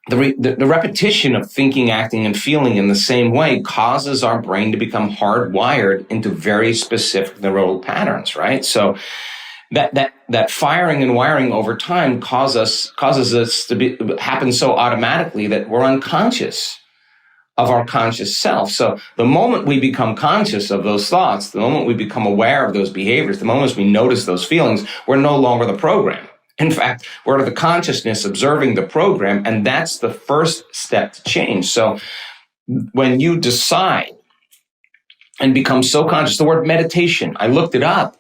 the repetition of thinking, acting, and feeling in the same way causes our brain to become hardwired into very specific neural patterns, right? So that firing and wiring over time causes us to happen so automatically that we're unconscious of our conscious self. So the moment we become conscious of those thoughts, the moment we become aware of those behaviors, the moment we notice those feelings, we're no longer the program. In fact, we're the consciousness observing the program, and that's the first step to change. So when you decide and become so conscious, the word meditation, I looked it up.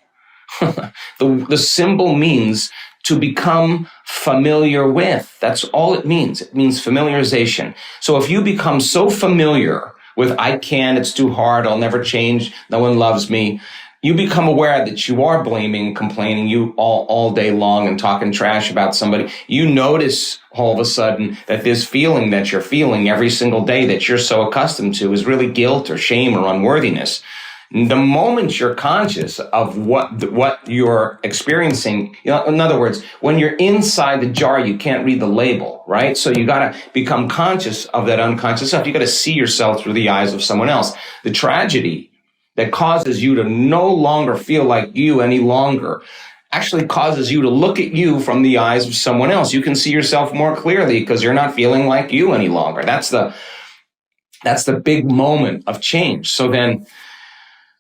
The symbol means to become familiar with. That's all it means. It means familiarization. So if you become so familiar with, I can't, it's too hard, I'll never change, no one loves me, you become aware that you are blaming, complaining you all day long and talking trash about somebody. You notice all of a sudden that this feeling that you're feeling every single day that you're so accustomed to is really guilt or shame or unworthiness. The moment you're conscious of what you're experiencing, in other words, when you're inside the jar, you can't read the label, right? So you got to become conscious of that unconscious stuff. You got to see yourself through the eyes of someone else. The tragedy that causes you to no longer feel like you any longer actually causes you to look at you from the eyes of someone else. You can see yourself more clearly because you're not feeling like you any longer. That's the big moment of change. So then,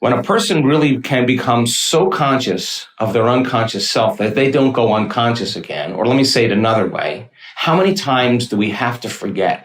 when a person really can become so conscious of their unconscious self that they don't go unconscious again, or let me say it another way, how many times do we have to forget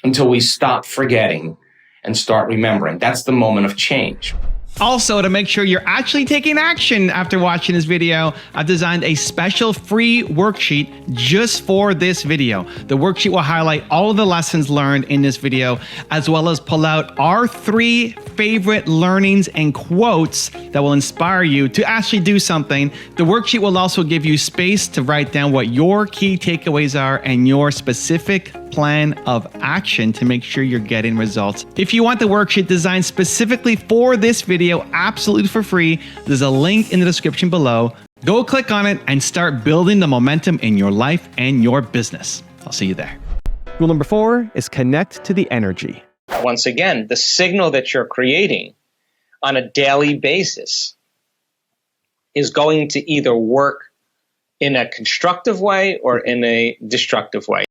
until we stop forgetting and start remembering? That's the moment of change. Also, to make sure you're actually taking action after watching this video, I've designed a special free worksheet just for this video. The worksheet will highlight all of the lessons learned in this video, as well as pull out our 3 favorite learnings and quotes that will inspire you to actually do something. The worksheet will also give you space to write down what your key takeaways are and your specific plan of action to make sure you're getting results. If you want the worksheet designed specifically for this video, absolutely for free, there's a link in the description below. Go click on it and start building the momentum in your life and your business. I'll see you there. Rule number 4 is connect to the energy. Once again, the signal that you're creating on a daily basis is going to either work in a constructive way or in a destructive way.